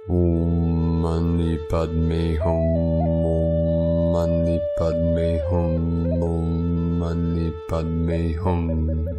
Om Mani Padme Hum. Om Mani Padme Hum. Om Mani Padme Hum.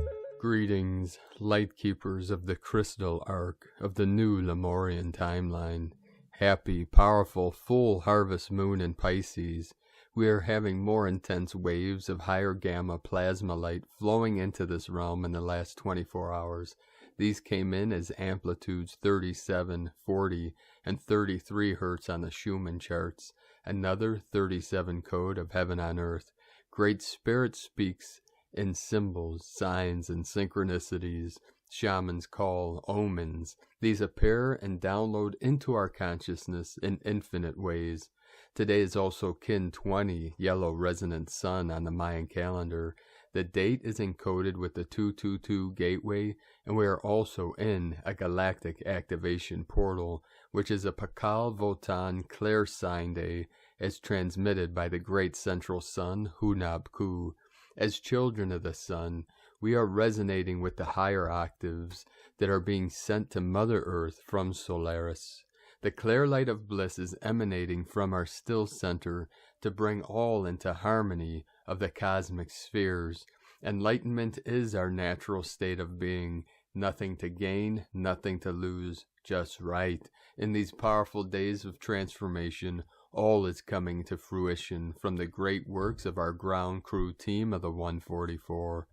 Greetings, light keepers of the crystal arc of the new Lemurian timeline. Happy, powerful, full harvest moon in Pisces. We are having more intense waves of higher gamma plasma light flowing into this realm in the last 24 hours. These came in as amplitudes 37, 40, and 33 Hz on the Schumann charts. Another 37 code of heaven on earth. Great Spirit speaks in symbols, signs, and synchronicities. Shamans call omens. These appear and download into our consciousness in infinite ways. Today is also Kin 20, yellow resonant sun on the Mayan calendar. The date is encoded with the 222 gateway, and we are also in a galactic activation portal, which is a Pakal Votan Claire sign day, as transmitted by the great central sun, Hunab Ku. As children of the sun, we are resonating with the higher octaves that are being sent to Mother Earth from Solaris. The clear light of bliss is emanating from our still center to bring all into harmony of the cosmic spheres. Enlightenment is our natural state of being. Nothing to gain, nothing to lose, just right. In these powerful days of transformation, all is coming to fruition from the great works of our ground crew team of the 144.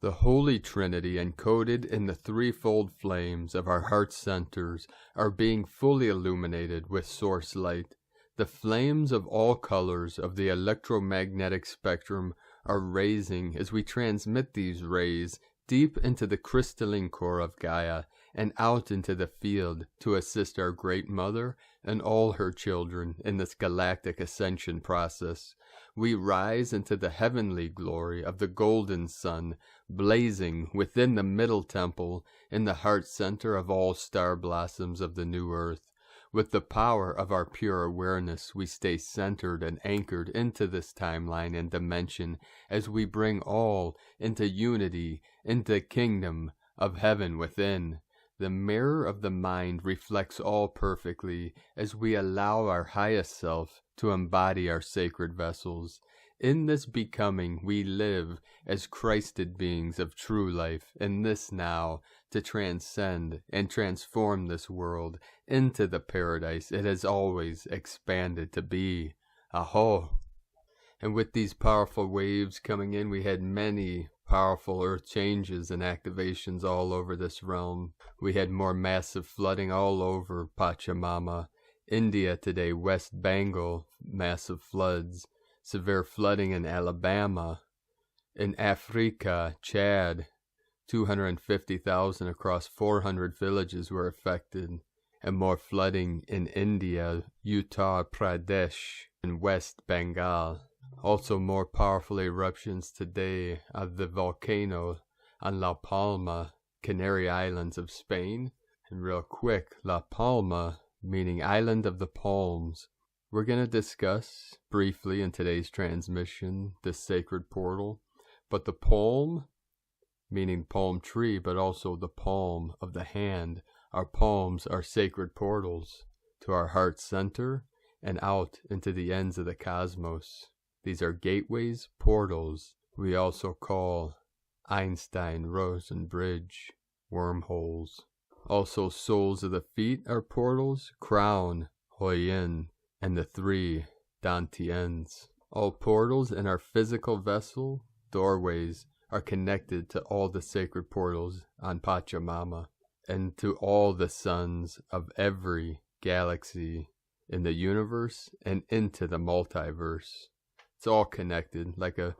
The Holy Trinity, encoded in the threefold flames of our heart centers, are being fully illuminated with source light. The flames of all colors of the electromagnetic spectrum are raising as we transmit these rays deep into the crystalline core of Gaia and out into the field to assist our Great Mother and all her children in this galactic ascension process. We rise into the heavenly glory of the golden sun, blazing within the middle temple in the heart center of all star blossoms of the new earth. With the power of our pure awareness, we stay centered and anchored into this timeline and dimension as we bring all into unity, into the kingdom of heaven within. The mirror of the mind reflects all perfectly as we allow our highest self to embody our sacred vessels. In this becoming, we live as Christed beings of true life in this now to transcend and transform this world into the paradise it has always expanded to be. Aho! And with these powerful waves coming in, we had many powerful earth changes and activations all over this realm. We had more massive flooding all over Pachamama. India today, West Bengal, massive floods. Severe flooding in Alabama. In Africa, Chad, 250,000 across 400 villages were affected. And more flooding in India, Uttar Pradesh, and West Bengal. Also more powerful eruptions today of the volcano on La Palma, Canary Islands of Spain. And real quick, La Palma, meaning Island of the Palms. We're going to discuss briefly in today's transmission this sacred portal. But the palm, meaning palm tree, but also the palm of the hand. Our palms are sacred portals to our heart center and out into the ends of the cosmos. These are gateways, portals. We also call Einstein-Rosen bridge wormholes. Also, soles of the feet are portals, crown, Hoyin, and the three Dantians. All portals in our physical vessel, doorways, are connected to all the sacred portals on Pachamama and to all the suns of every galaxy in the universe and into the multiverse. It's all connected like a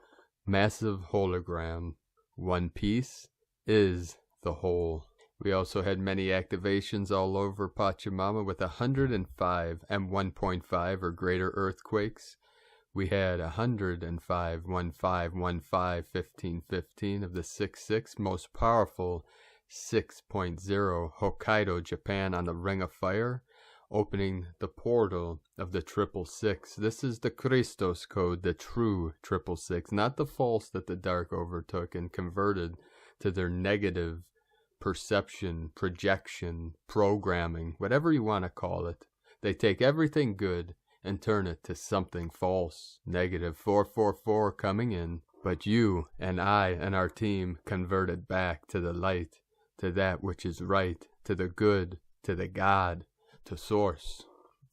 massive hologram. One piece is the whole. We also had many activations all over Pachamama with 105 and 1.5 or greater earthquakes. We had 105, 15, 15, 15 of the 6.6 most powerful 6.0 Hokkaido, Japan on the Ring of Fire, opening the portal of the 666. This is the Christos code, the true 666, not the false that the dark overtook and converted to their negative perception, projection, programming, whatever you want to call it. They take everything good and turn it to something false, negative. 444 coming in, but you and I and our team convert it back to the light, to that which is right, to the good, to the God, to Source,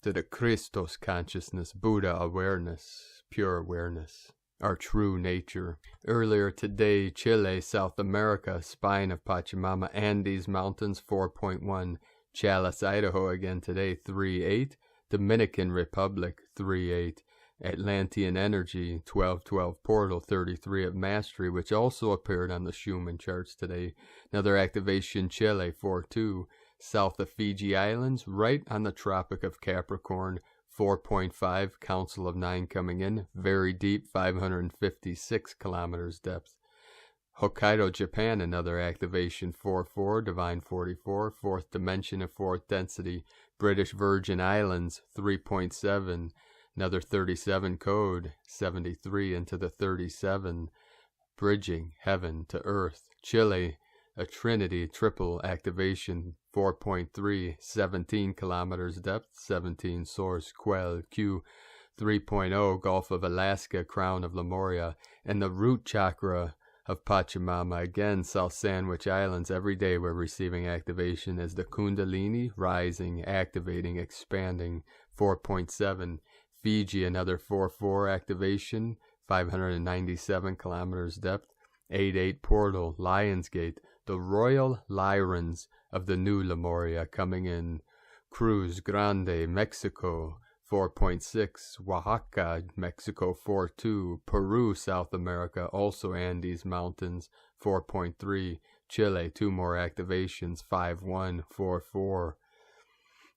to the Christos consciousness, Buddha awareness, pure awareness, our true nature. Earlier today, Chile, South America, spine of Pachamama, Andes Mountains, 4.1, Chalice, Idaho again today, 3.8, Dominican Republic, 3.8, Atlantean Energy, 12.12, Portal, 33 of Mastery, which also appeared on the Schumann charts today. Another activation, Chile, 4.2, south of Fiji Islands, right on the Tropic of Capricorn, 4.5, Council of 9 coming in, very deep, 556 kilometers depth. Hokkaido, Japan, another activation, 4.4, Divine 44, fourth dimension of fourth density. British Virgin Islands, 3.7, another 37 code, 73 into the 37, bridging heaven to earth. Chile, a Trinity triple activation, 4.3, 17 kilometers depth, 17 source, Quell, Q, 3.0, Gulf of Alaska, Crown of Lemuria, and the root chakra of Pachamama, again, South Sandwich Islands. Every day we're receiving activation as the Kundalini, rising, activating, expanding, 4.7. Fiji, another 4.4 activation, 597 kilometers depth, 8.8 portal, Lionsgate, the Royal Lyrans of the new Lemuria coming in. Cruz Grande, Mexico, 4.6, Oaxaca, Mexico, 4.2, Peru, South America, also Andes Mountains, 4.3, Chile, 2 more activations, 5.1, 4.4,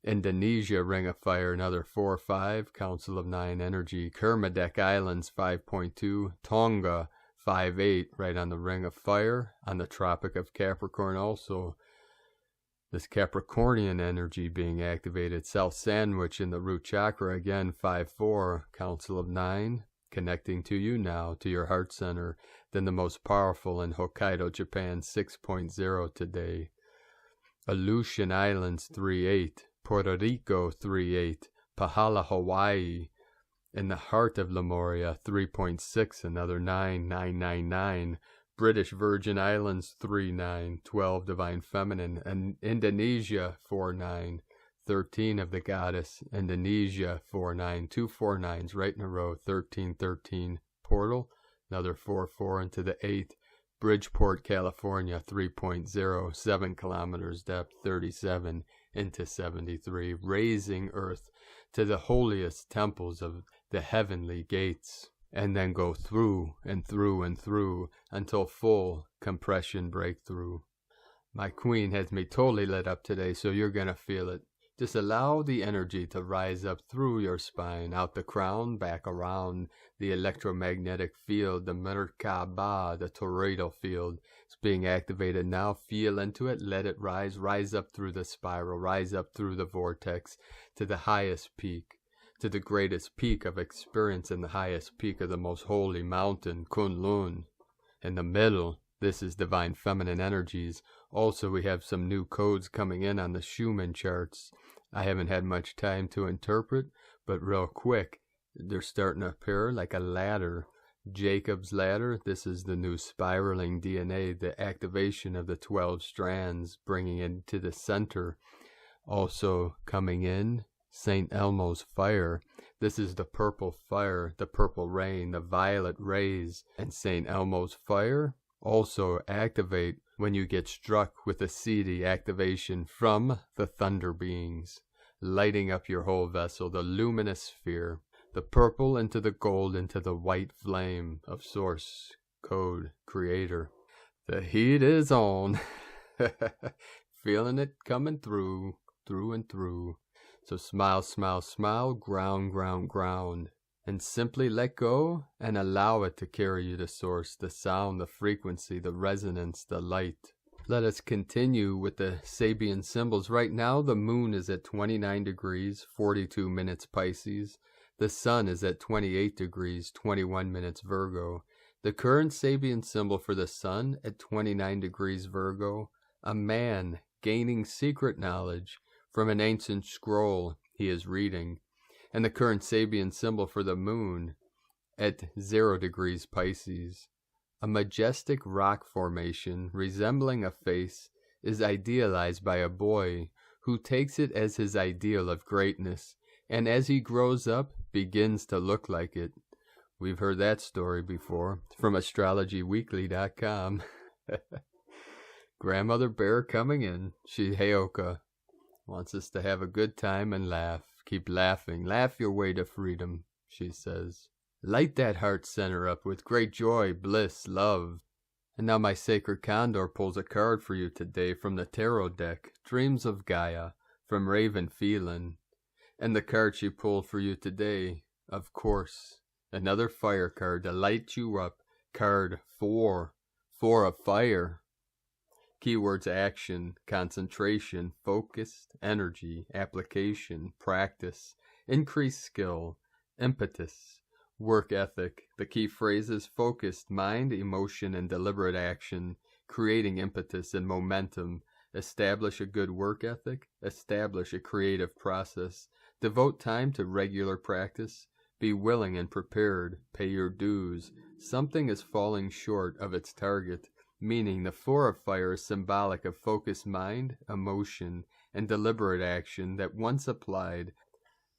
Indonesia, Ring of Fire, another 4.5, Council of 9 Energy, Kermadec Islands, 5.2, Tonga, 5.8, right on the Ring of Fire, on the Tropic of Capricorn also. This Capricornian energy being activated. South Sandwich in the root chakra, again, 5.4, Council of 9, connecting to you now, to your heart center. Then the most powerful in Hokkaido, Japan, 6.0 today. Aleutian Islands, 3.8, Puerto Rico, 3.8, Pahala, Hawaii, in the heart of Lemuria, 3.6, another 9.999. British Virgin Islands, 3.9, 12 Divine Feminine, and Indonesia, 4.9, 13 of the Goddess, Indonesia, 4.9, 2 4.9s right in a row, 13.13, Portal, another 4.4 into the 8, Bridgeport, California, 3.0, 7 kilometers depth, 37 into 73, raising Earth to the holiest temples of the heavenly gates, and then go through and through and through until full compression breakthrough. My queen has me totally lit up today, so you're going to feel it. Just allow the energy to rise up through your spine, out the crown, back around the electromagnetic field, the Merkaba, the toroidal field. It's being activated now. Feel into it. Let it rise up through the spiral, rise up through the vortex to the highest peak, to the greatest peak of experience and the highest peak of the most holy mountain, Kunlun. In the middle, this is divine feminine energies. Also, we have some new codes coming in on the Schumann charts. I haven't had much time to interpret, but real quick, they're starting to appear like a ladder. Jacob's ladder. This is the new spiraling DNA, the activation of the 12 strands, bringing it to the center. Also coming in, St. Elmo's fire. This is the purple fire, the purple rain, the violet rays. And St. Elmo's fire also activate when you get struck with a seedy activation from the thunder beings, lighting up your whole vessel, the luminous sphere, the purple into the gold into the white flame of source, code, creator. The heat is on. Feeling it coming through and through. So smile, smile, smile, ground, ground, ground. And simply let go and allow it to carry you to source, the sound, the frequency, the resonance, the light. Let us continue with the Sabian symbols. Right now, the moon is at 29 degrees, 42 minutes Pisces. The sun is at 28 degrees, 21 minutes Virgo. The current Sabian symbol for the sun at 29 degrees Virgo, A man gaining secret knowledge from an ancient scroll he is reading, and the current Sabian symbol for the moon at 0 degrees Pisces. A majestic rock formation resembling a face is idealized by a boy who takes it as his ideal of greatness, and as he grows up, begins to look like it. We've heard that story before from astrologyweekly.com. Grandmother Bear coming in. She Heyoka wants us to have a good time and laugh. Keep laughing. Laugh your way to freedom, she says. Light that heart center up with great joy, bliss, love. And now my sacred Condor pulls a card for you today from the tarot deck, Dreams of Gaia, from Raven Phelan. And the card she pulled for you today, of course, another fire card to light you up. Card 4 of fire. Keywords: action, concentration, focused, energy, application, practice, increased skill, impetus, work ethic. The key phrases: focused mind, emotion, and deliberate action, creating impetus and momentum, establish a good work ethic, establish a creative process, devote time to regular practice, be willing and prepared, pay your dues. Something is falling short of its target, meaning the 4 of fire is symbolic of focused mind, emotion, and deliberate action that once applied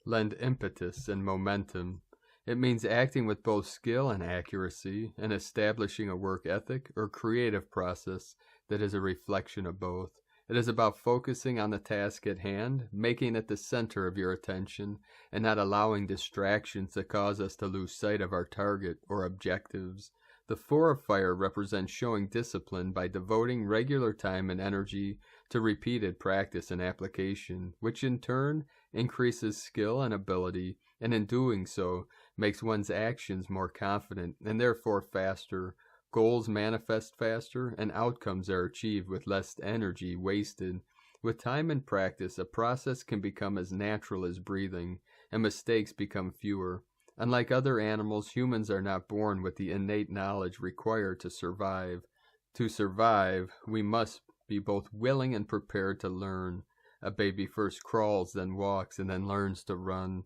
lend impetus and momentum. It means acting with both skill and accuracy, and establishing a work ethic or creative process that is a reflection of both. It is about focusing on the task at hand, making it the center of your attention, and not allowing distractions that cause us to lose sight of our target or objectives. The 4 of fire represents showing discipline by devoting regular time and energy to repeated practice and application, which in turn increases skill and ability, and in doing so makes one's actions more confident and therefore faster. Goals manifest faster, and outcomes are achieved with less energy wasted. With time and practice, a process can become as natural as breathing, and mistakes become fewer. Unlike other animals, humans are not born with the innate knowledge required to survive. To survive, we must be both willing and prepared to learn. A baby first crawls, then walks, and then learns to run.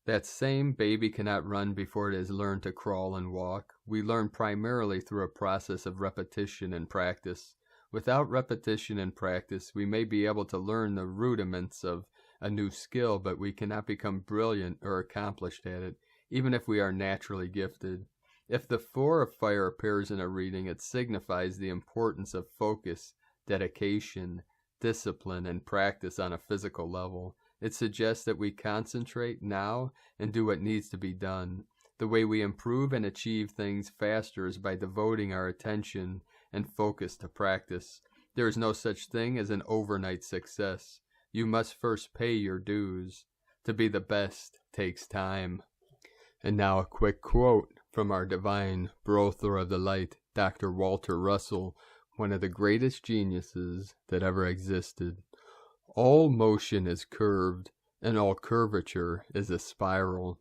That same baby cannot run before it has learned to crawl and walk. We learn primarily through a process of repetition and practice. Without repetition and practice, we may be able to learn the rudiments of a new skill, but we cannot become brilliant or accomplished at it, even if we are naturally gifted. If the 4 of fire appears in a reading, it signifies the importance of focus, dedication, discipline, and practice on a physical level. It suggests that we concentrate now and do what needs to be done. The way we improve and achieve things faster is by devoting our attention and focus to practice. There is no such thing as an overnight success. You must first pay your dues. To be the best takes time. And now a quick quote from our divine brother of the light, Dr. Walter Russell, one of the greatest geniuses that ever existed. All motion is curved, and all curvature is a spiral.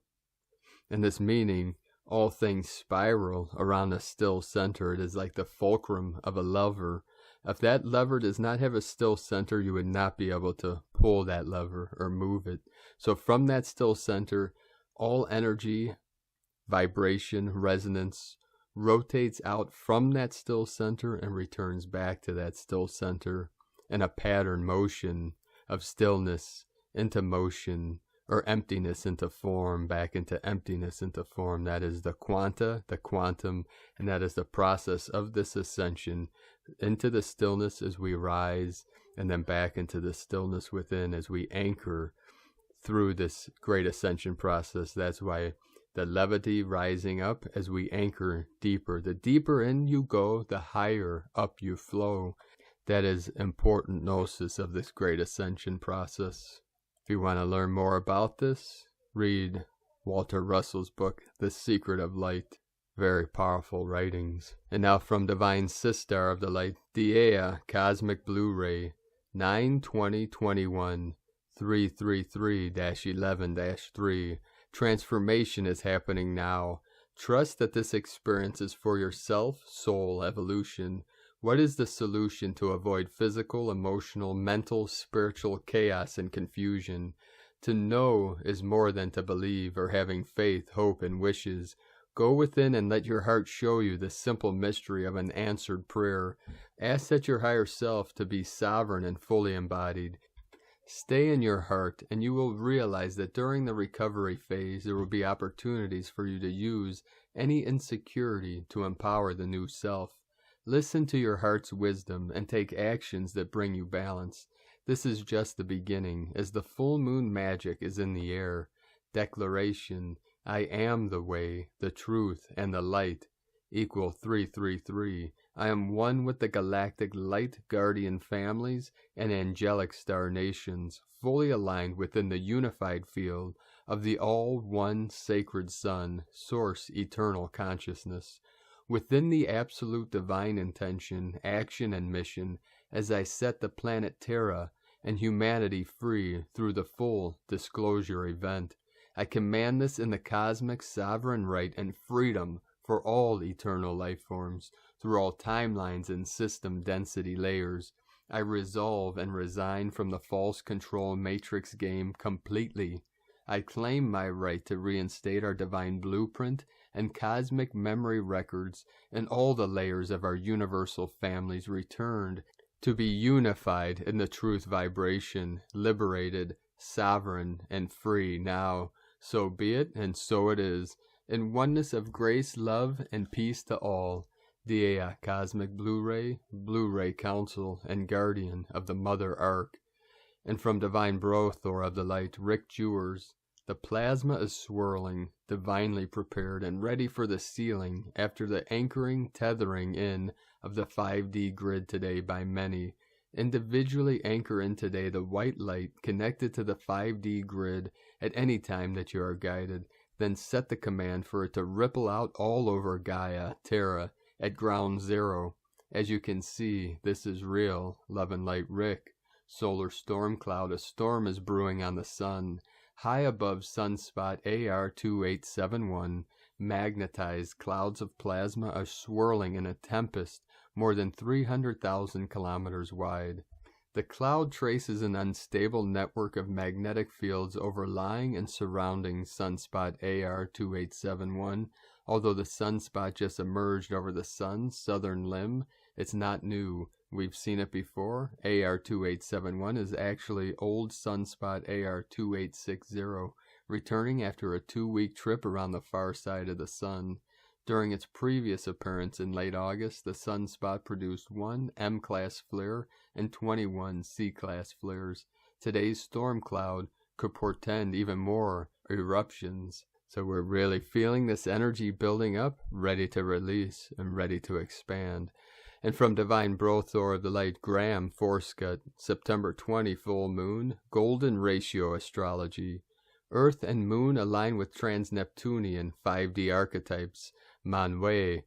In this meaning, all things spiral around a still center. It is like the fulcrum of a lever. If that lever does not have a still center, you would not be able to pull that lever or move it. So from that still center, all energy, vibration, resonance rotates out from that still center and returns back to that still center in a pattern motion of stillness into motion, or emptiness into form, back into emptiness into form. That is the quanta, the quantum, and that is the process of this ascension into the stillness as we rise, and then back into the stillness within as we anchor through this great ascension process. That's why the levity rising up as we anchor deeper. The deeper in you go, the higher up you flow. That is important gnosis of this great ascension process. If you want to learn more about this, read Walter Russell's book, The Secret of Light. Very powerful writings. And now from Divine Sister of the Light, Dea Cosmic Blu-ray 9/20/21 333-11-3. Transformation is happening now. Trust that this experience is for your self, soul, evolution. What is the solution to avoid physical, emotional, mental, spiritual chaos and confusion? To know is more than to believe or having faith, hope, and wishes. Go within and let your heart show you the simple mystery of an answered prayer. Ask that your higher self to be sovereign and fully embodied. Stay in your heart, and you will realize that during the recovery phase, there will be opportunities for you to use any insecurity to empower the new self. Listen to your heart's wisdom and take actions that bring you balance. This is just the beginning, as the full moon magic is in the air. Declaration: I am the way, the truth, and the light. Equal 333. I am one with the galactic light guardian families and angelic star nations, fully aligned within the unified field of the all-one sacred sun, source eternal consciousness. Within the absolute divine intention, action, and mission, as I set the planet Terra and humanity free through the full disclosure event, I command this in the cosmic sovereign right and freedom for all eternal life forms, through all timelines and system density layers. I resolve and resign from the false control matrix game completely. I claim my right to reinstate our divine blueprint and cosmic memory records, and all the layers of our universal families returned to be unified in the truth vibration, liberated, sovereign, and free now. So be it, and so it is. In oneness of grace, love, and peace to all. The Cosmic Blu-ray Council, and Guardian of the Mother Ark. And from Divine Brothor of the Light, Rick Jewers. The plasma is swirling, divinely prepared and ready for the sealing after the anchoring, tethering in of the 5D grid today by many. Individually anchor in today the white light connected to the 5D grid at any time that you are guided. Then set the command for it to ripple out all over Gaia, Terra, at ground zero. As you can see, this is real. Love and Light Rick. Solar storm cloud. A storm is brewing on the sun. High above sunspot AR2871, magnetized clouds of plasma are swirling in a tempest more than 300,000 kilometers wide. The cloud traces an unstable network of magnetic fields overlying and surrounding sunspot AR2871. Although the sunspot just emerged over the sun's southern limb, it's not new. We've seen it before. AR2871 is actually old sunspot AR2860, returning after a 2-week trip around the far side of the sun. During its previous appearance in late August, the sunspot produced 1 M-class flare and 21 C-class flares. Today's storm cloud could portend even more eruptions. So we're really feeling this energy building up, ready to release and ready to expand. And from Divine Brothor of the Light, Graham Forscut, September 20 full moon, golden ratio astrology. Earth and moon align with trans-Neptunian 5D archetypes, Manwe,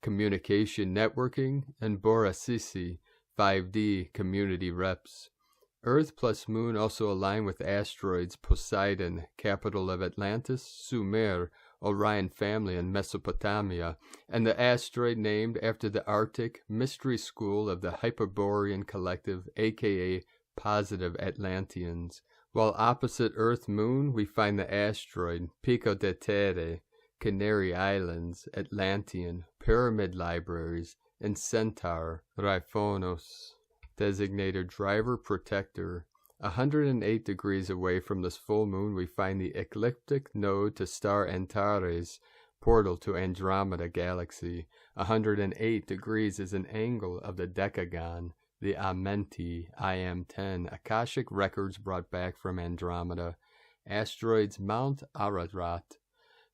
communication networking, and Borasisi, 5D community reps. Earth plus moon also align with asteroids Poseidon, capital of Atlantis, Sumer, Orion family in Mesopotamia, and the asteroid named after the Arctic mystery school of the Hyperborean Collective, aka Positive Atlanteans. While opposite Earth-Moon, we find the asteroid Pico de Terre, Canary Islands, Atlantean, Pyramid Libraries, and Centaur, Riphonos, designated driver protector. 108 degrees away from this full moon, we find the ecliptic node to star Antares, portal to Andromeda Galaxy. 108 degrees is an angle of the decagon, the Amenti, IM-10, Akashic records brought back from Andromeda. Asteroids Mount Ararat,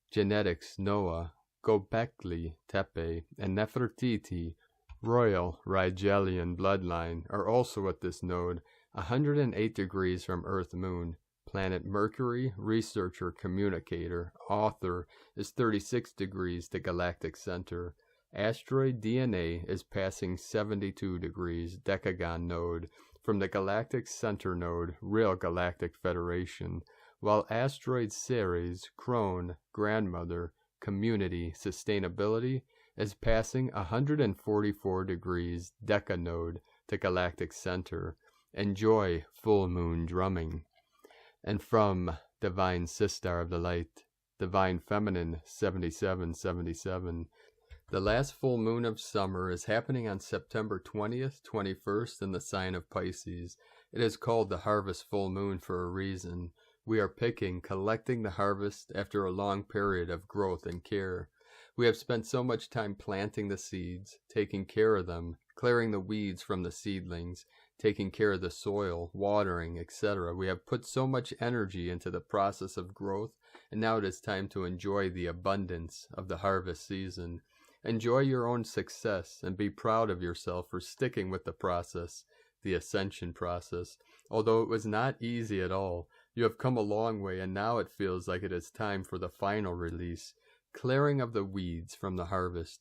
genetics Noah, Gobekli Tepe, and Nefertiti, royal Rigelian bloodline, are also at this node. 108 degrees from Earth-Moon. Planet Mercury, researcher, communicator, author, is 36 degrees to galactic center. Asteroid DNA is passing 72 degrees, decagon node, from the galactic center node, real galactic federation, while asteroid Ceres, crone, grandmother, community, sustainability, is passing 144 degrees decanode to galactic center. Enjoy full moon drumming. And from Divine Sister of the Light, Divine Feminine 7777, the last full moon of summer is happening on September 20th, 21st in the sign of Pisces. It is called the harvest full moon for a reason. We are collecting the harvest after a long period of growth and care. We have spent so much time planting the seeds, taking care of them, clearing the weeds from the seedlings, taking care of the soil, watering, etc. We have put so much energy into the process of growth, and now it is time to enjoy the abundance of the harvest season. Enjoy your own success and be proud of yourself for sticking with the process, the ascension process. Although it was not easy at all, you have come a long way, and now it feels like it is time for the final release. Clearing of the weeds from the harvest.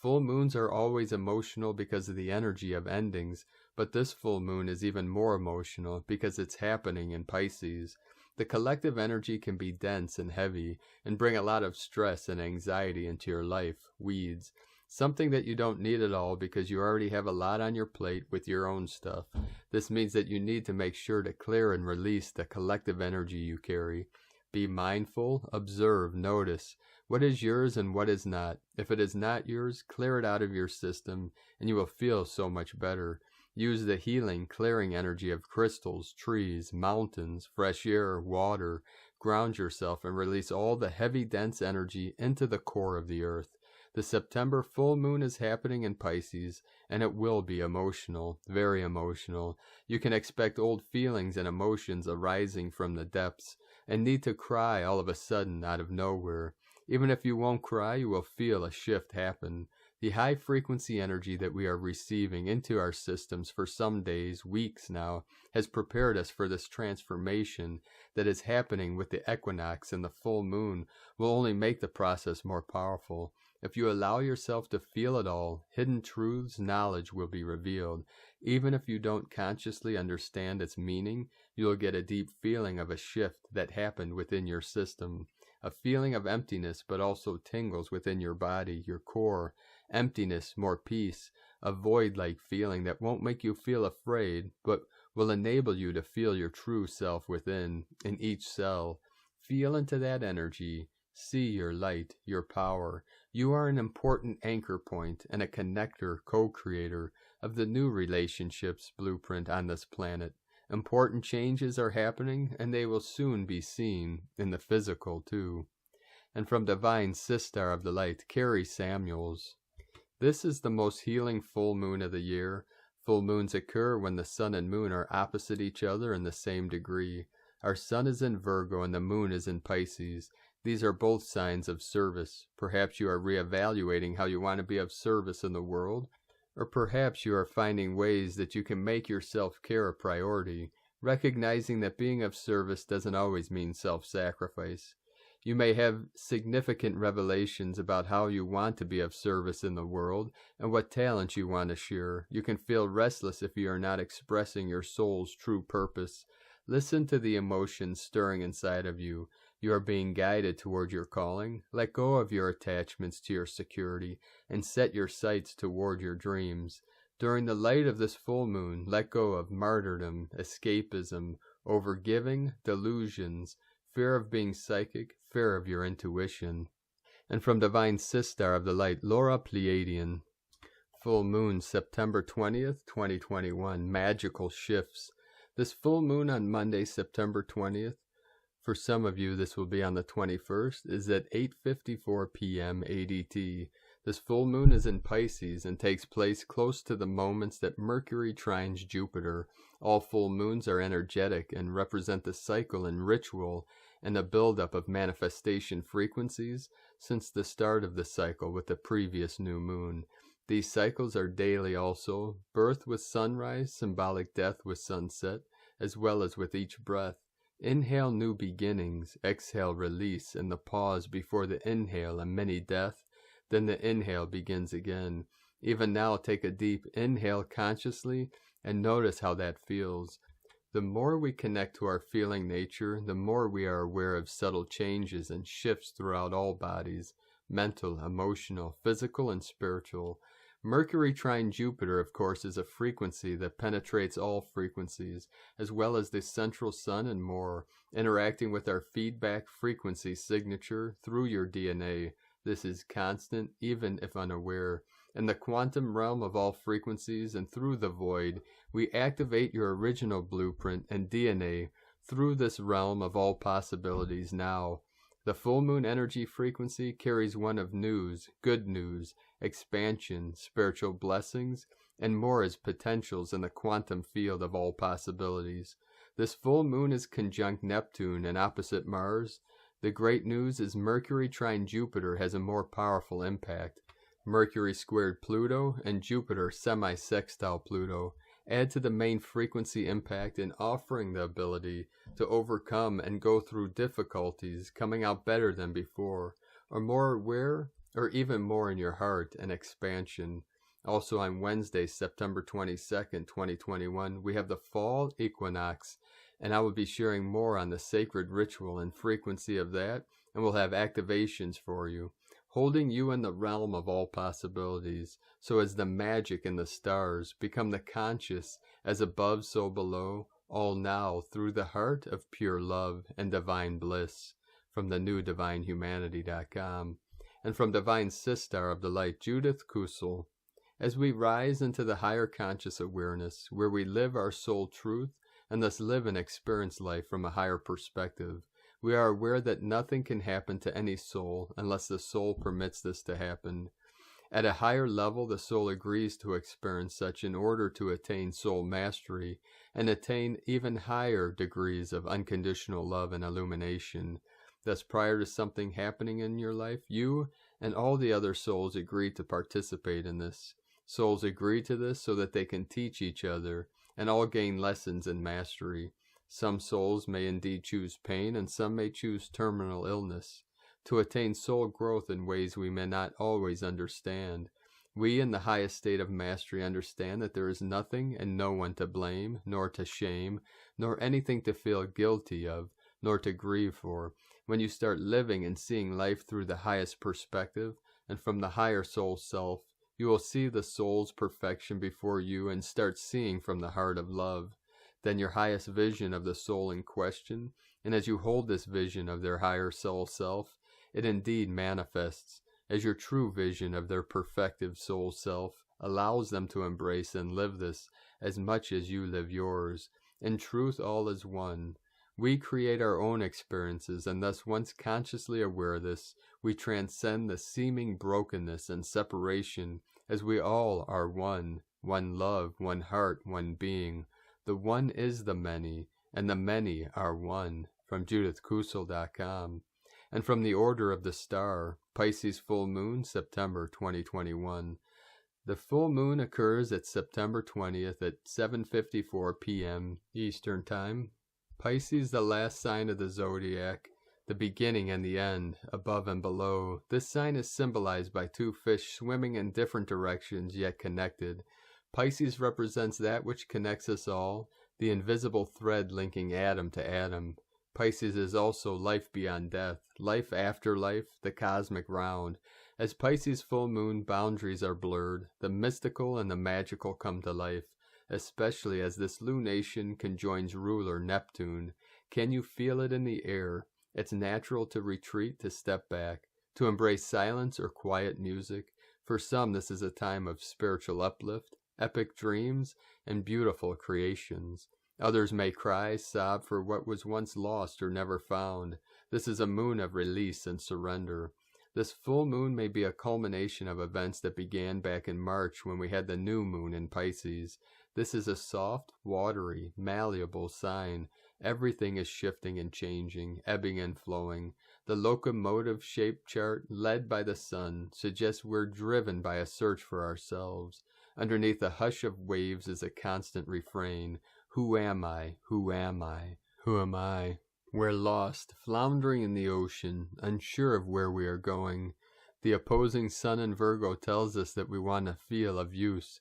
Full moons are always emotional because of the energy of endings, but this full moon is even more emotional because it's happening in Pisces. The collective energy can be dense and heavy and bring a lot of stress and anxiety into your life. Weeds. Something that you don't need at all because you already have a lot on your plate with your own stuff. This means that you need to make sure to clear and release the collective energy you carry. Be mindful, observe, notice. What is yours and what is not? If it is not yours, clear it out of your system, and you will feel so much better. Use the healing, clearing energy of crystals, trees, mountains, fresh air, water. Ground yourself and release all the heavy, dense energy into the core of the earth. The September full moon is happening in Pisces, and it will be emotional, very emotional. You can expect old feelings and emotions arising from the depths, and need to cry all of a sudden out of nowhere. Even if you won't cry, you will feel a shift happen. The high frequency energy that we are receiving into our systems for some days, weeks now, has prepared us for this transformation that is happening with the equinox, and the full moon will only make the process more powerful. If you allow yourself to feel it all, hidden truths, knowledge will be revealed. Even if you don't consciously understand its meaning, you will get a deep feeling of a shift that happened within your system. A feeling of emptiness, but also tingles within your body, your core. Emptiness, more peace, a void-like feeling that won't make you feel afraid, but will enable you to feel your true self within, in each cell. Feel into that energy. See your light, your power. You are an important anchor point and a connector, co-creator of the new relationships blueprint on this planet. Important changes are happening, and they will soon be seen in the physical too. And from Divine Sister of the Light, Carrie Samuels. This is the most healing full moon of the year. Full moons occur when the sun and moon are opposite each other in the same degree. Our sun is in Virgo and the moon is in Pisces. These are both signs of service. Perhaps you are reevaluating how you want to be of service in the world, or perhaps you are finding ways that you can make your self-care a priority, recognizing that being of service doesn't always mean self-sacrifice. You may have significant revelations about how you want to be of service in the world and what talents you want to share. You can feel restless if you are not expressing your soul's true purpose. Listen to the emotions stirring inside of you. You are being guided toward your calling. Let go of your attachments to your security and set your sights toward your dreams. During the light of this full moon, let go of martyrdom, escapism, overgiving, delusions, fear of being psychic, fear of your intuition. And from Divine Sister of the Light, Laura Pleiadian. Full moon, September 20th, 2021. Magical shifts. This full moon on Monday, September 20th, for some of you this will be on the 21st, is at 8:54 p.m. ADT. This full moon is in Pisces and takes place close to the moments that Mercury trines Jupiter. All full moons are energetic and represent the cycle and ritual and the buildup of manifestation frequencies since the start of the cycle with the previous new moon. These cycles are daily also, birth with sunrise, symbolic death with sunset, as well as with each breath. Inhale new beginnings, exhale release, and the pause before the inhale and mini death, then the inhale begins again. Even now take a deep inhale consciously and notice how that feels. The more we connect to our feeling nature, the more we are aware of subtle changes and shifts throughout all bodies. mental, emotional, physical, and spiritual. Mercury trine Jupiter, of course, is a frequency that penetrates all frequencies, as well as the central sun and more, interacting with our feedback frequency signature through your DNA. This is constant, even if unaware. In the quantum realm of all frequencies and through the void, we activate your original blueprint and DNA through this realm of all possibilities now. The full moon energy frequency carries one of news, good news, expansion, spiritual blessings, and more as potentials in the quantum field of all possibilities. This full moon is conjunct Neptune and opposite Mars. The great news is Mercury trine Jupiter has a more powerful impact. Mercury squared Pluto and Jupiter semi-sextile Pluto add to the main frequency impact in offering the ability to overcome and go through difficulties, coming out better than before, or more aware, or even more in your heart and expansion. Also on Wednesday, September 22nd, 2021, we have the fall equinox, and I will be sharing more on the sacred ritual and frequency of that, and we'll have activations for you, holding you in the realm of all possibilities, so as the magic in the stars become the conscious, as above so below, all now through the heart of pure love and divine bliss, from the newdivinehumanity.com, and from Divine Sister of the Light, Judith Kusel. As we rise into the higher conscious awareness, where we live our soul truth, and thus live and experience life from a higher perspective, we are aware that nothing can happen to any soul unless the soul permits this to happen. At a higher level, the soul agrees to experience such in order to attain soul mastery and attain even higher degrees of unconditional love and illumination. Thus, prior to something happening in your life, you and all the other souls agree to participate in this. Souls agree to this so that they can teach each other and all gain lessons in mastery. Some souls may indeed choose pain, and some may choose terminal illness, to attain soul growth in ways we may not always understand. We in the highest state of mastery understand that there is nothing and no one to blame, nor to shame, nor anything to feel guilty of, nor to grieve for. When you start living and seeing life through the highest perspective, and from the higher soul self, you will see the soul's perfection before you and start seeing from the heart of love. Then your highest vision of the soul in question, and as you hold this vision of their higher soul self, it indeed manifests as your true vision of their perfective soul self allows them to embrace and live this as much as you live yours. In truth, all is one. We create our own experiences, and thus once consciously aware of this, we transcend the seeming brokenness and separation, as we all are one love, one heart, one being. The one is the many, and the many are one, from JudithKusel.com. And from the Order of the Star, Pisces full moon, September 2021. The full moon occurs at September 20th at 7:54 p.m. Eastern Time. Pisces, the last sign of the zodiac, the beginning and the end, above and below. This sign is symbolized by two fish swimming in different directions yet connected. Pisces represents that which connects us all, the invisible thread linking atom to atom. Pisces is also life beyond death, life after life, the cosmic round. As Pisces full moon, boundaries are blurred, the mystical and the magical come to life, especially as this lunation conjoins ruler Neptune. Can you feel it in the air? It's natural to retreat, to step back, to embrace silence or quiet music. For some, this is a time of spiritual uplift, epic dreams, and beautiful creations. Others may cry, sob for what was once lost or never found. This is a moon of release and surrender. This full moon may be a culmination of events that began back in March when we had the new moon in Pisces. This is a soft, watery, malleable sign. Everything is shifting and changing, ebbing and flowing. The locomotive shape chart, led by the sun, suggests we're driven by a search for ourselves. Underneath the hush of waves is a constant refrain. Who am I? Who am I? Who am I? We're lost, floundering in the ocean, unsure of where we are going. The opposing sun in Virgo tells us that we want to feel of use.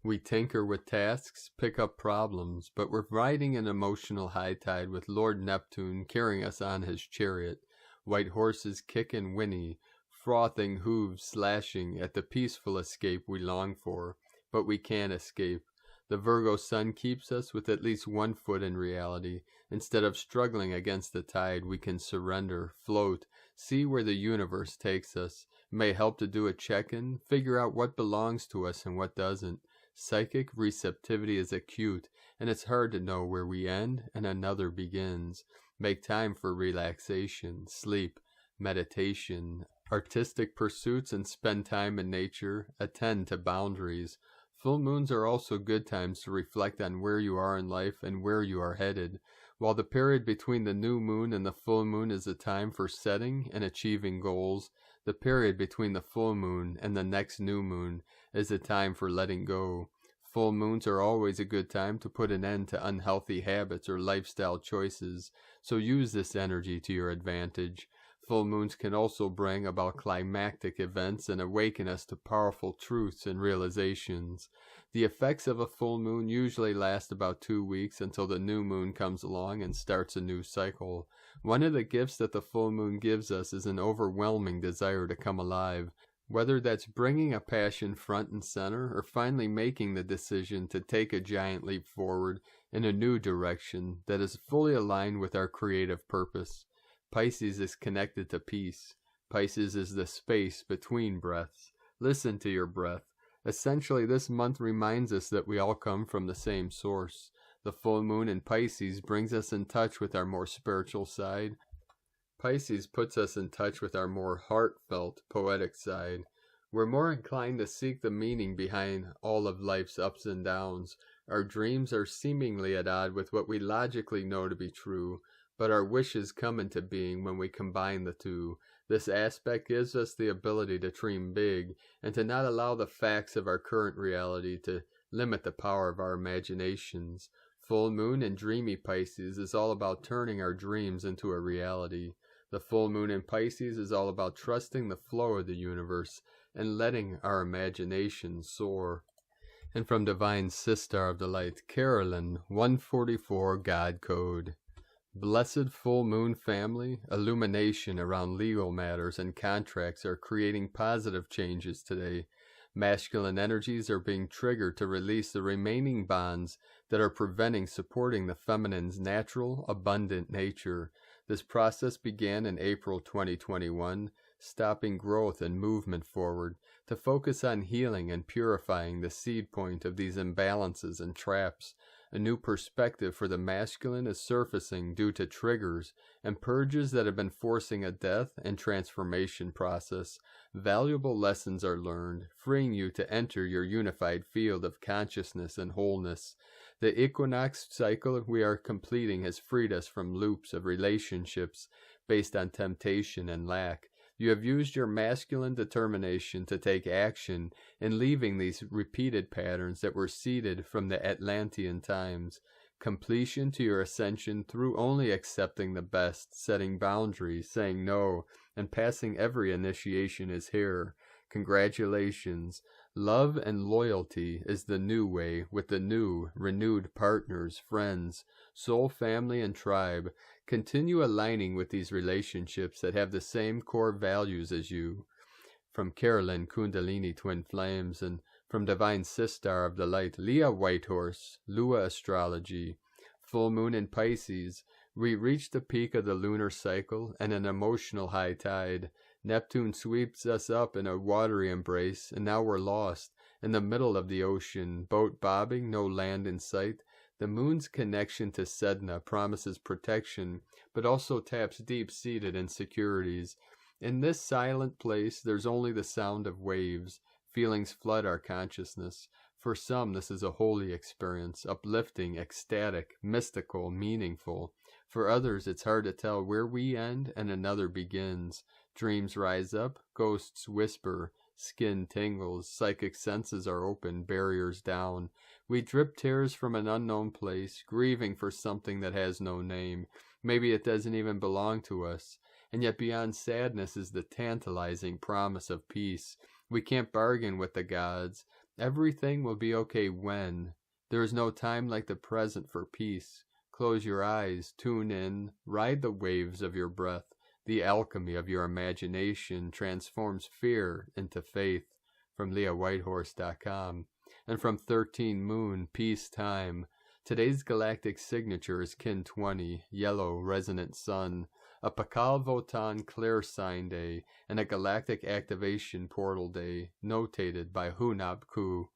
We tinker with tasks, pick up problems, but we're riding an emotional high tide with Lord Neptune carrying us on his chariot. White horses kick and whinny, frothing hooves slashing at the peaceful escape we long for, but we can't escape. The Virgo sun keeps us with at least one foot in reality. Instead of struggling against the tide, we can surrender, float, see where the universe takes us. It may help to do a check-in, figure out what belongs to us and what doesn't. Psychic receptivity is acute, and it's hard to know where we end and another begins. Make time for relaxation, sleep, meditation, artistic pursuits, and spend time in nature. Attend to boundaries. Full moons are also good times to reflect on where you are in life and where you are headed. While the period between the new moon and the full moon is a time for setting and achieving goals, the period between the full moon and the next new moon is a time for letting go. Full moons are always a good time to put an end to unhealthy habits or lifestyle choices, so use this energy to your advantage. Full moons can also bring about climactic events and awaken us to powerful truths and realizations. The effects of a full moon usually last about 2 weeks until the new moon comes along and starts a new cycle. One of the gifts that the full moon gives us is an overwhelming desire to come alive. Whether that's bringing a passion front and center or finally making the decision to take a giant leap forward in a new direction that is fully aligned with our creative purpose. Pisces is connected to peace. Pisces is the space between breaths. Listen to your breath. Essentially, this month reminds us that we all come from the same source. The full moon in Pisces brings us in touch with our more spiritual side. Pisces puts us in touch with our more heartfelt, poetic side. We're more inclined to seek the meaning behind all of life's ups and downs. Our dreams are seemingly at odds with what we logically know to be true, but our wishes come into being when we combine the two. This aspect gives us the ability to dream big and to not allow the facts of our current reality to limit the power of our imaginations. Full moon in dreamy Pisces is all about turning our dreams into a reality. The full moon in Pisces is all about trusting the flow of the universe and letting our imagination soar. And from Divine Sister of the Light, Carolyn, 144 God Code. Blessed full moon family, illumination around legal matters and contracts are creating positive changes today. Masculine energies are being triggered to release the remaining bonds that are preventing supporting the feminine's natural, abundant nature. This process began in April 2021, stopping growth and movement forward, to focus on healing and purifying the seed point of these imbalances and traps. A new perspective for the masculine is surfacing due to triggers and purges that have been forcing a death and transformation process. Valuable lessons are learned, freeing you to enter your unified field of consciousness and wholeness. The equinox cycle we are completing has freed us from loops of relationships based on temptation and lack. You have used your masculine determination to take action in leaving these repeated patterns that were seeded from the Atlantean times. Completion to your ascension through only accepting the best, setting boundaries, saying no, and passing every initiation is here. Congratulations. Love and loyalty is the new way with the new, renewed partners, friends, soul family, and tribe. Continue aligning with these relationships that have the same core values as you. From Carolyn, Kundalini Twin Flames, and from Divine Sister of the Light, Leah Whitehorse, Lua Astrology. Full moon in Pisces. We reach the peak of the lunar cycle and an emotional high tide. Neptune sweeps us up in a watery embrace, and now we're lost in the middle of the ocean, boat bobbing, no land in sight. The moon's connection to Sedna promises protection, but also taps deep-seated insecurities. In this silent place, there's only the sound of waves. Feelings flood our consciousness. For some, this is a holy experience, uplifting, ecstatic, mystical, meaningful. For others, it's hard to tell where we end and another begins. Dreams rise up, ghosts whisper, skin tingles, psychic senses are open, barriers down. We drip tears from an unknown place, grieving for something that has no name. Maybe it doesn't even belong to us. And yet beyond sadness is the tantalizing promise of peace. We can't bargain with the gods. Everything will be okay when. There is no time like the present for peace. Close your eyes, tune in, ride the waves of your breath. The alchemy of your imagination transforms fear into faith, from LeahWhitehorse.com. And from 13 Moon, Peace Time. Today's galactic signature is Kin 20, Yellow Resonant Sun, a Pakal Votan Clear Sign Day, and a Galactic Activation Portal Day, notated by Hunab Ku.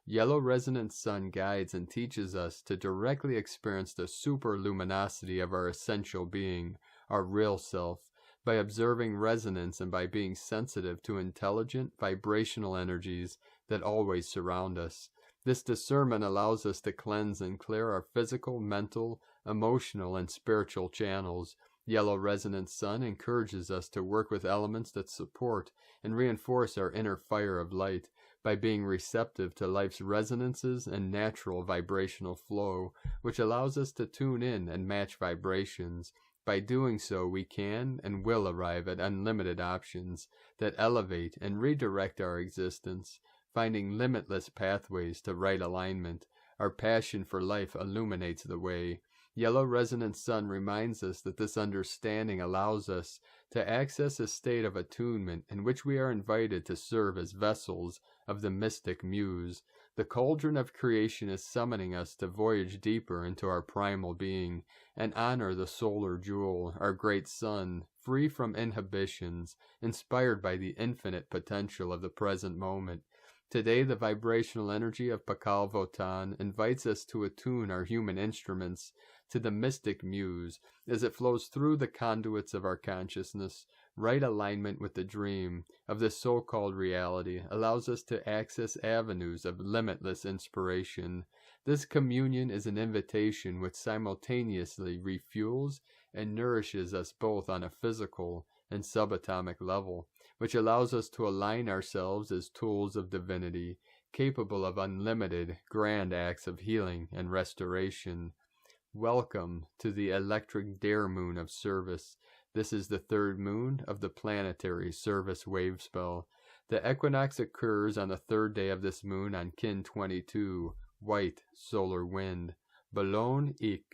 Yellow Resonant Sun guides and teaches us to directly experience the super luminosity of our essential being, our real self, by observing resonance and by being sensitive to intelligent vibrational energies that always surround us. This discernment allows us to cleanse and clear our physical, mental, emotional, and spiritual channels. Yellow Resonant Sun encourages us to work with elements that support and reinforce our inner fire of light by being receptive to life's resonances and natural vibrational flow, which allows us to tune in and match vibrations. By doing so, we can and will arrive at unlimited options that elevate and redirect our existence, finding limitless pathways to right alignment. Our passion for life illuminates the way. Yellow Resonant Sun reminds us that this understanding allows us to access a state of attunement in which we are invited to serve as vessels of the mystic muse. The cauldron of creation is summoning us to voyage deeper into our primal being and honor the solar jewel, our great sun, free from inhibitions, inspired by the infinite potential of the present moment. Today, the vibrational energy of Pakal Votan invites us to attune our human instruments to the mystic muse as it flows through the conduits of our consciousness. Right alignment with the dream of the so-called reality allows us to access avenues of limitless inspiration. This communion is an invitation which simultaneously refuels and nourishes us both on a physical and subatomic level, which allows us to align ourselves as tools of divinity, capable of unlimited, grand acts of healing and restoration. Welcome to the electric dare moon of service. This is the third moon of the planetary service wave spell. The equinox occurs on the third day of this moon on Kin 22, white solar wind, Balon Ik.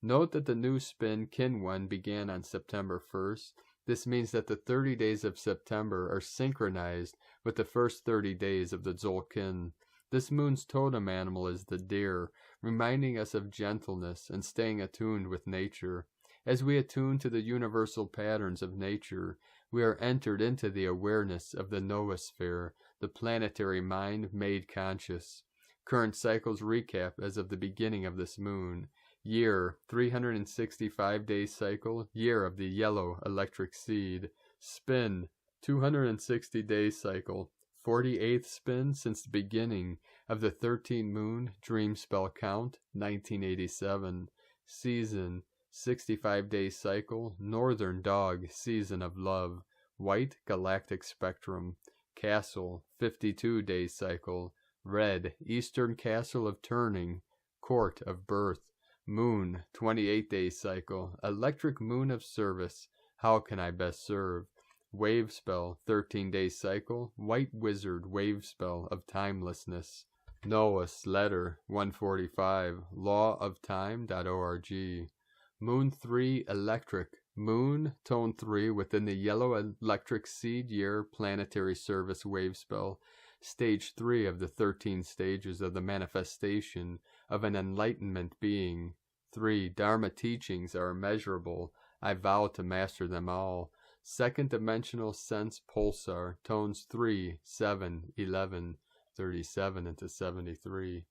Note that the new spin Kin 1 began on September 1st. This means that the 30 days of September are synchronized with the first 30 days of the Tzolk'in. This moon's totem animal is the deer, reminding us of gentleness and staying attuned with nature. As we attune to the universal patterns of nature, we are entered into the awareness of the noosphere, the planetary mind made conscious. Current cycles recap as of the beginning of this moon. Year, 365-day cycle, year of the yellow electric seed. Spin, 260-day cycle, 48th spin since the beginning of the 13 moon dream spell count, 1987. Season, 65-day cycle, northern dog, season of love, white galactic spectrum. Castle, 52-day cycle, red, eastern castle of turning, court of birth. Moon, 28-day cycle, electric moon of service, how can I best serve? Wave spell, 13-day cycle, white wizard wave spell of timelessness. Noah's letter, 145, lawoftime.org. Moon 3 electric, moon, tone 3 within the yellow electric seed year planetary service wave spell. Stage 3 of the 13 stages of the manifestation of an enlightenment being. 3. Dharma teachings are immeasurable. I vow to master them all. Second dimensional sense pulsar, tones 3, 7, 11, 37 into 73.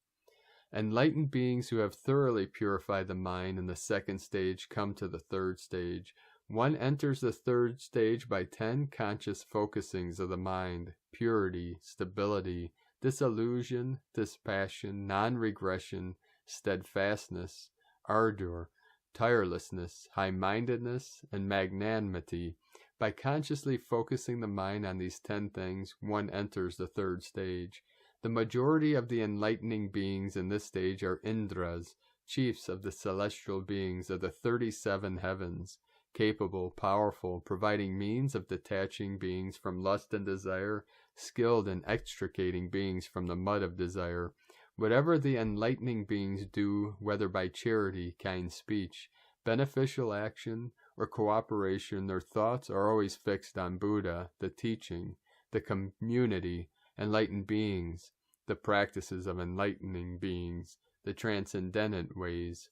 Enlightened beings who have thoroughly purified the mind in the second stage come to the third stage. One enters the third stage by 10 conscious focusings of the mind: purity, stability, disillusion, dispassion, non-regression, steadfastness, ardor, tirelessness, high-mindedness, and magnanimity. By consciously focusing the mind on these 10 things, one enters the third stage. The majority of the enlightening beings in this stage are Indras, chiefs of the celestial beings of the 37 heavens, capable, powerful, providing means of detaching beings from lust and desire, skilled in extricating beings from the mud of desire. Whatever the enlightening beings do, whether by charity, kind speech, beneficial action, or cooperation, their thoughts are always fixed on Buddha, the teaching, the community, enlightened beings, the practices of enlightening beings, the transcendent ways,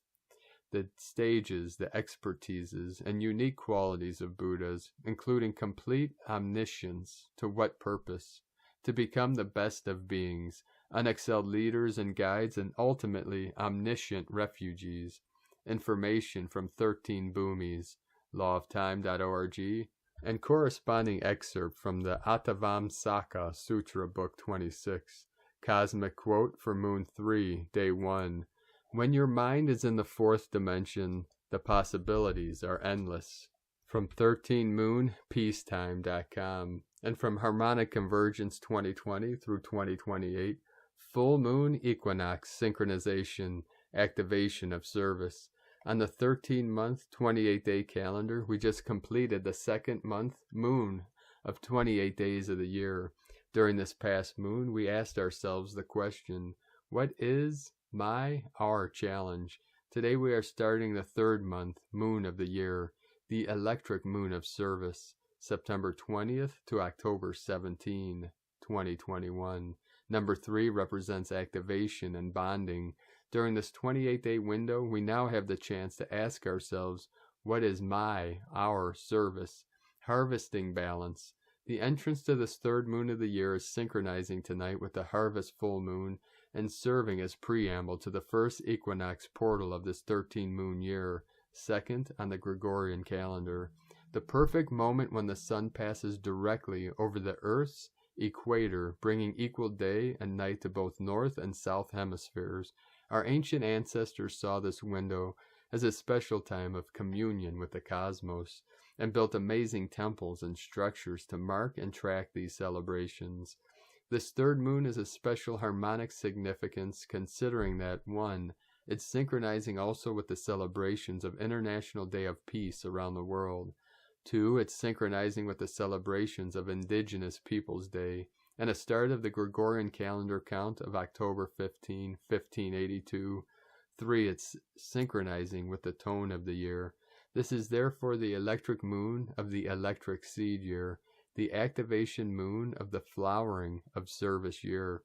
the stages, the expertises, and unique qualities of Buddhas, including complete omniscience. To what purpose? To become the best of beings, unexcelled leaders and guides, and ultimately omniscient refugees. Information from 13 Bhumis, lawoftime.org, and corresponding excerpt from the Attavamsaka Sutra, Book 26. Cosmic quote for Moon 3, Day 1. When your mind is in the fourth dimension, the possibilities are endless. From 13 Moon, Peacetime.com, and from Harmonic Convergence 2020 through 2028, Full Moon Equinox Synchronization, Activation of Service. On the 13-month, 28-day calendar, we just completed the second month moon of 28 days of the year. During this past moon, we asked ourselves the question, what is our challenge? Today we are starting the third month, moon of the year, the electric moon of service, September 20th to October 17, 2021. Number 3 represents activation and bonding. During this 28-day window, we now have the chance to ask ourselves, what is our service? Harvesting balance. The entrance to this third moon of the year is synchronizing tonight with the harvest full moon and serving as preamble to the first equinox portal of this 13-moon year, second on the Gregorian calendar. The perfect moment when the sun passes directly over the Earth's equator, bringing equal day and night to both north and south hemispheres. Our ancient ancestors saw this window as a special time of communion with the cosmos, and built amazing temples and structures to mark and track these celebrations. This third moon is a special harmonic significance, considering that 1. It's synchronizing also with the celebrations of International Day of Peace around the world. 2. It's synchronizing with the celebrations of Indigenous Peoples Day, and a start of the Gregorian calendar count of October 15, 1582. 3. It's synchronizing with the tone of the year. This is therefore the electric moon of the electric seed year, the activation moon of the flowering of service year.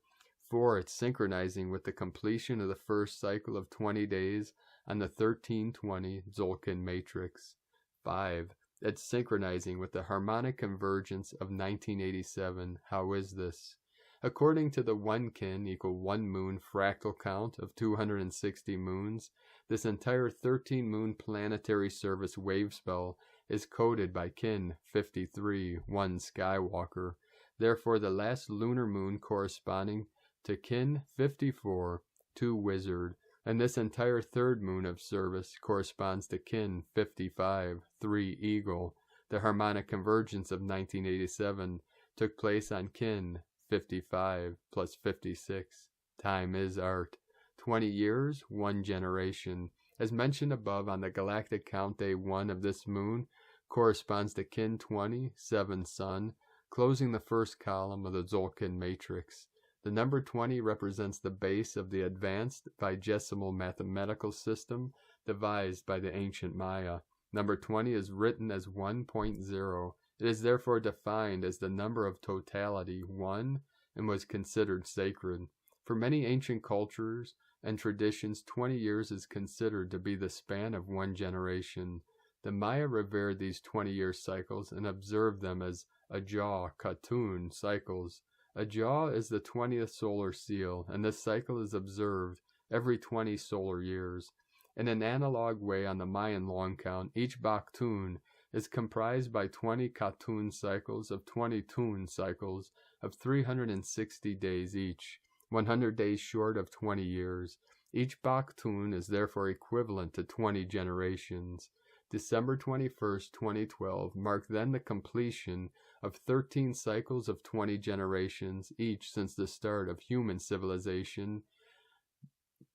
4. It's synchronizing with the completion of the first cycle of 20 days on the 1320 Tzolk'in matrix. 5. It's synchronizing with the harmonic convergence of 1987. How is this? According to the 1 kin equal 1 moon fractal count of 260 moons, this entire 13-moon planetary service wave spell is coded by kin 53, 1 Skywalker. Therefore, the last lunar moon corresponding to kin 54, 2 Wizard, and this entire third moon of service corresponds to kin 55, 3 Eagle. The harmonic convergence of 1987 took place on kin 55 plus 56. Time is art. 20 years, 1 generation. As mentioned above, on the galactic count, day 1 of this moon corresponds to kin 20, 7 Sun, closing the first column of the Tzolk'in matrix. The number 20 represents the base of the advanced vigesimal mathematical system devised by the ancient Maya. Number 20 is written as 1.0. It is therefore defined as the number of totality, 1, and was considered sacred. For many ancient cultures and traditions, 20 years is considered to be the span of 1 generation. The Maya revered these 20-year cycles and observed them as Ajah, Khatun cycles. Ajah is the 20th solar seal, and this cycle is observed every 20 solar years. In an analog way on the Mayan long count, each Baktun is comprised by 20 Khatun cycles of 20 Tun cycles of 360 days each, 100 days short of 20 years. Each Baktun is therefore equivalent to 20 generations. December 21st, 2012 marked then the completion of 13 cycles of 20 generations each since the start of human civilization,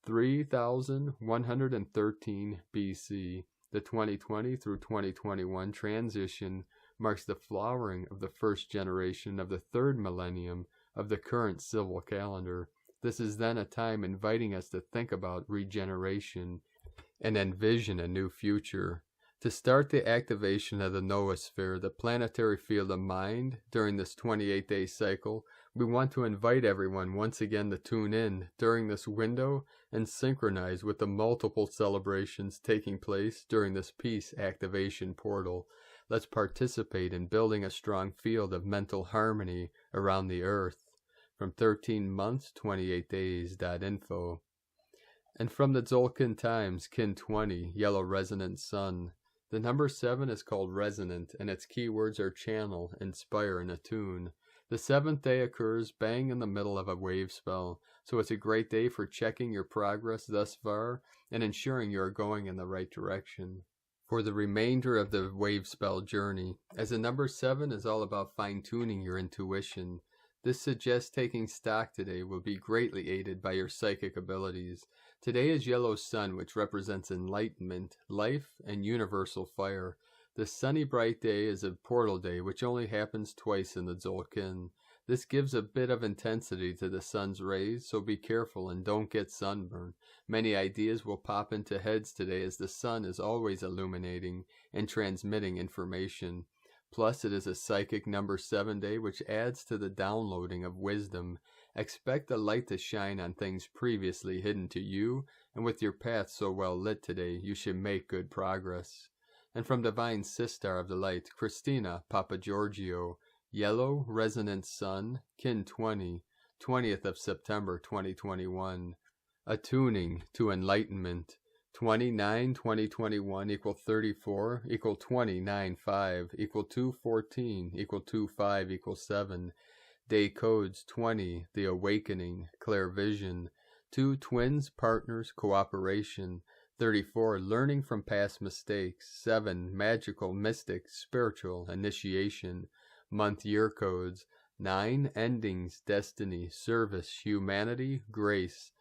3113 BC. The 2020 through 2021 transition marks the flowering of the first generation of the third millennium of the current civil calendar. This is then a time inviting us to think about regeneration and envision a new future. To start the activation of the noosphere, the planetary field of mind, during this 28-day cycle, we want to invite everyone once again to tune in during this window and synchronize with the multiple celebrations taking place during this peace activation portal. Let's participate in building a strong field of mental harmony around the earth. From 13 months, 28 days.info. And from the Tzolk'in Times, Kin 20, Yellow Resonant Sun. The number 7 is called Resonant, and its keywords are channel, inspire, and attune. The 7th day occurs bang in the middle of a wave spell, so it's a great day for checking your progress thus far and ensuring you are going in the right direction for the remainder of the wave spell journey, as the number 7 is all about fine-tuning your intuition. This suggests taking stock today will be greatly aided by your psychic abilities. Today is Yellow Sun, which represents enlightenment, life, and universal fire. The sunny bright day is a portal day, which only happens twice in the Tzolk'in. This gives a bit of intensity to the sun's rays, so be careful and don't get sunburned. Many ideas will pop into heads today, as the sun is always illuminating and transmitting information. Plus, it is a psychic number 7 day, which adds to the downloading of wisdom. Expect the light to shine on things previously hidden to you, and with your path so well lit today, you should make good progress. And from Divine Sister of the Light, Christina Papagiorgio, Yellow Resonant Sun, Kin 20, 20th of September 2021. Attuning to enlightenment. 29-2021 equal 34 equal 20-9-5 equal 2-14 equal 2-5 equal 7. Day codes 20, the awakening, clear vision. 2 twins, partners, cooperation. 34, learning from past mistakes. 7, magical, mystic, spiritual, initiation. Month year codes 9, endings, destiny, service, humanity, grace.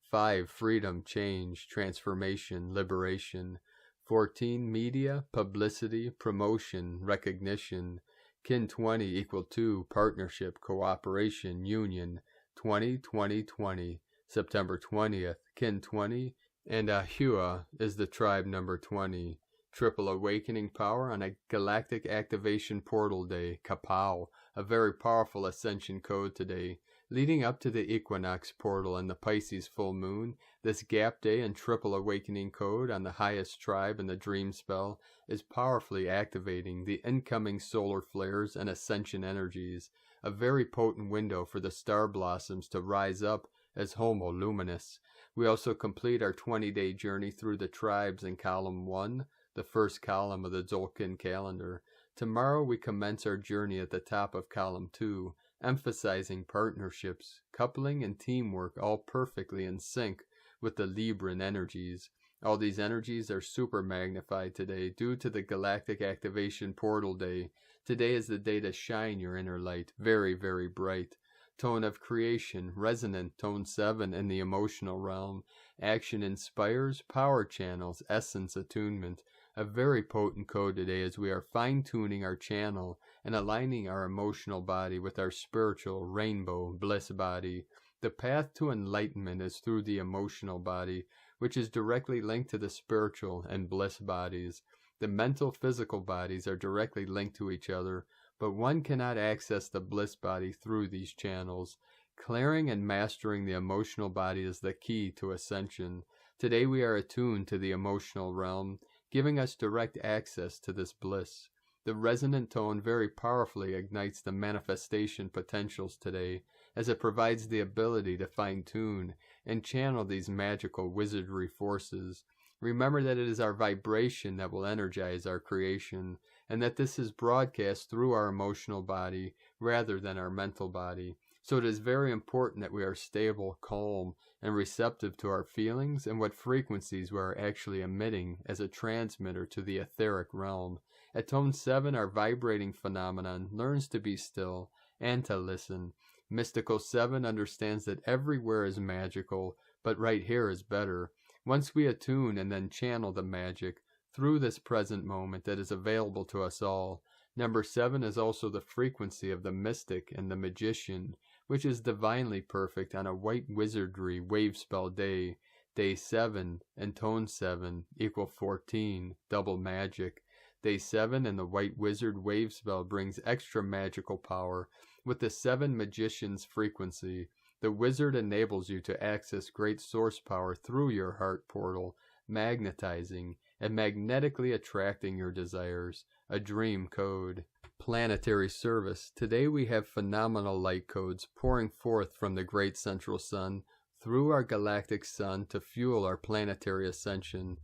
5, freedom, change, transformation, liberation. 14, media, publicity, promotion, recognition. Kin 20 equal 2, partnership, cooperation, union. 20-20-20, September 20th, Kin 20, and Ahua is the tribe number 20. Triple awakening power on a galactic activation portal day, Kapow, a very powerful ascension code today. Leading up to the equinox portal and the Pisces full moon, this gap day and triple awakening code on the highest tribe in the dream spell is powerfully activating the incoming solar flares and ascension energies, a very potent window for the star blossoms to rise up as Homo Luminous. We also complete our 20-day journey through the tribes in column 1, the first column of the Tzolk'in calendar. Tomorrow we commence our journey at the top of column 2, emphasizing partnerships, coupling, and teamwork, all perfectly in sync with the Libran energies. All these energies are super magnified today due to the galactic activation portal day. Today is the day to shine your inner light, very, very bright. Tone of creation, resonant, tone 7 in the emotional realm. Action inspires, power channels, essence attunement. A very potent code today as we are fine-tuning our channel and aligning our emotional body with our spiritual rainbow bliss body. The path to enlightenment is through the emotional body, which is directly linked to the spiritual and bliss bodies. The mental physical bodies are directly linked to each other, but one cannot access the bliss body through these channels. Clearing and mastering the emotional body is the key to ascension. Today we are attuned to the emotional realm, giving us direct access to this bliss. The resonant tone very powerfully ignites the manifestation potentials today, as it provides the ability to fine-tune and channel these magical wizardry forces. Remember that it is our vibration that will energize our creation, and that this is broadcast through our emotional body rather than our mental body. So it is very important that we are stable, calm, and receptive to our feelings and what frequencies we are actually emitting as a transmitter to the etheric realm. At tone 7, our vibrating phenomenon learns to be still and to listen. Mystical 7 understands that everywhere is magical, but right here is better. Once we attune and then channel the magic through this present moment that is available to us all. Number 7 is also the frequency of the mystic and the magician, which is divinely perfect on a white wizardry wave spell day. Day 7 and tone 7 equal 14, double magic. Day 7 and the White Wizard wave spell brings extra magical power. With the 7 Magician's frequency, the wizard enables you to access great source power through your heart portal, magnetizing and magnetically attracting your desires. A dream code. Planetary service. Today we have phenomenal light codes pouring forth from the great central sun through our galactic sun to fuel our planetary ascension.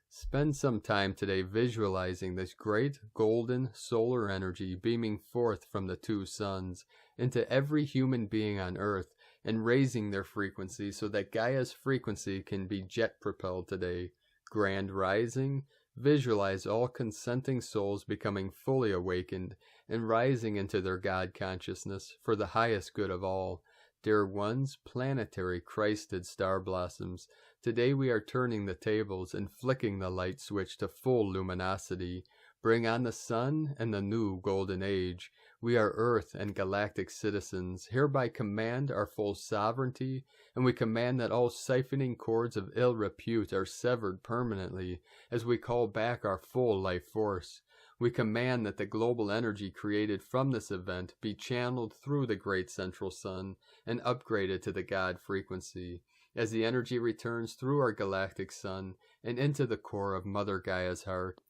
Spend some time today visualizing this great golden solar energy beaming forth from the 2 suns into every human being on Earth and raising their frequency so that Gaia's frequency can be jet propelled today. Grand rising. Visualize all consenting souls becoming fully awakened and rising into their God consciousness for the highest good of all. Dear ones, planetary Christed star blossoms, today we are turning the tables and flicking the light switch to full luminosity. Bring on the sun and the new golden age. We are Earth and galactic citizens, hereby command our full sovereignty, and we command that all siphoning cords of ill repute are severed permanently as we call back our full life force. We command that the global energy created from this event be channeled through the great central sun and upgraded to the God frequency. As the energy returns through our galactic sun and into the core of Mother Gaia's heart,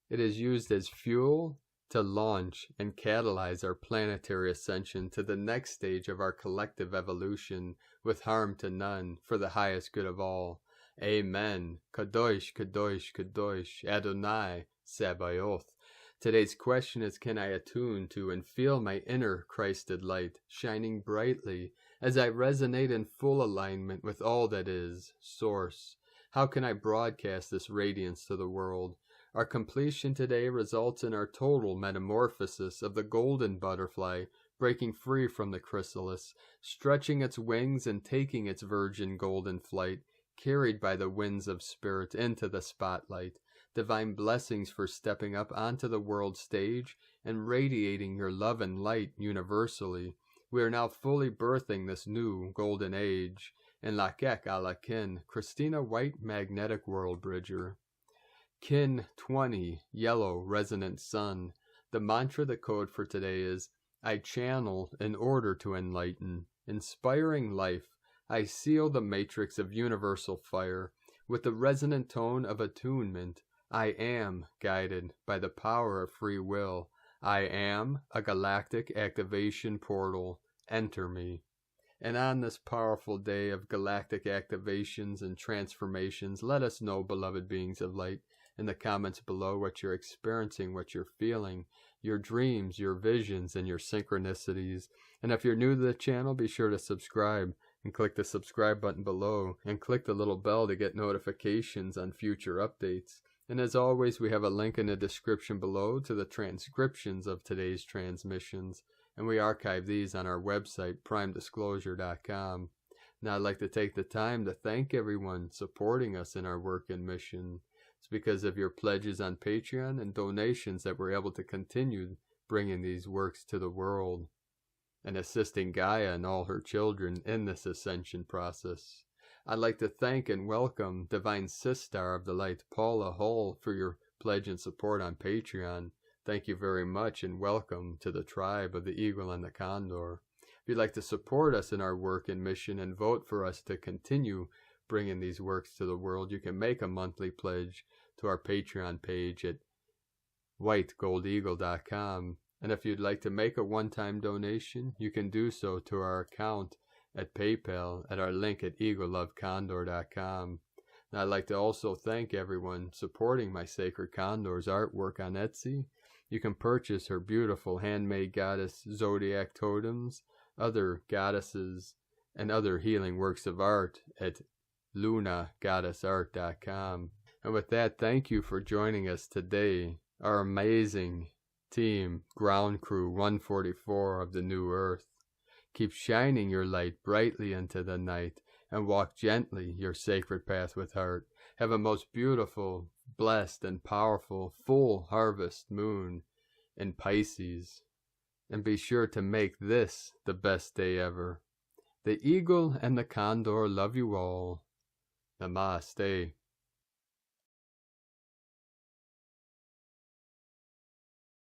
it is used as fuel to launch and catalyze our planetary ascension to the next stage of our collective evolution with harm to none for the highest good of all. Amen. Kadosh, Kadosh, Kadosh, Adonai, Sabaoth. Today's question is, can I attune to and feel my inner Christed light shining brightly as I resonate in full alignment with all that is, Source? How can I broadcast this radiance to the world? Our completion today results in our total metamorphosis of the golden butterfly, breaking free from the chrysalis, stretching its wings and taking its virgin golden flight, carried by the winds of spirit into the spotlight. Divine blessings for stepping up onto the world stage and radiating your love and light universally. We are now fully birthing this new golden age. In Lakek ala Kin, Christina White Magnetic World Bridger. Kin 20, Yellow Resonant Sun. The mantra, the code for today is, I channel in order to enlighten. Inspiring life, I seal the matrix of universal fire with the resonant tone of attunement. I am guided by the power of free will. I am a galactic activation portal. Enter me. And on this powerful day of galactic activations and transformations, let us know, beloved beings of light, in the comments below what you're experiencing, what you're feeling, your dreams, your visions, and your synchronicities. And if you're new to the channel, be sure to subscribe and click the subscribe button below and click the little bell to get notifications on future updates. And as always, we have a link in the description below to the transcriptions of today's transmissions, and we archive these on our website, primedisclosure.com. Now I'd like to take the time to thank everyone supporting us in our work and mission. It's because of your pledges on Patreon and donations that we're able to continue bringing these works to the world and assisting Gaia and all her children in this ascension process. I'd like to thank and welcome Divine Sister of the Light, Paula Hull, for your pledge and support on Patreon. Thank you very much and welcome to the tribe of the Eagle and the Condor. If you'd like to support us in our work and mission and vote for us to continue bringing these works to the world, you can make a monthly pledge to our Patreon page at whitegoldeagle.com. And if you'd like to make a one-time donation, you can do so to our account at PayPal at our link at eaglelovecondor.com. And I'd like to also thank everyone supporting my Sacred Condor's artwork on Etsy. You can purchase her beautiful handmade goddess zodiac totems, other goddesses, and other healing works of art at lunagoddessart.com. And with that, thank you for joining us today, our amazing team, Ground Crew 144 of the New Earth. Keep shining your light brightly into the night and walk gently your sacred path with heart. Have a most beautiful, blessed, and powerful full harvest moon in Pisces. And be sure to make this the best day ever. The Eagle and the Condor love you all. Namaste.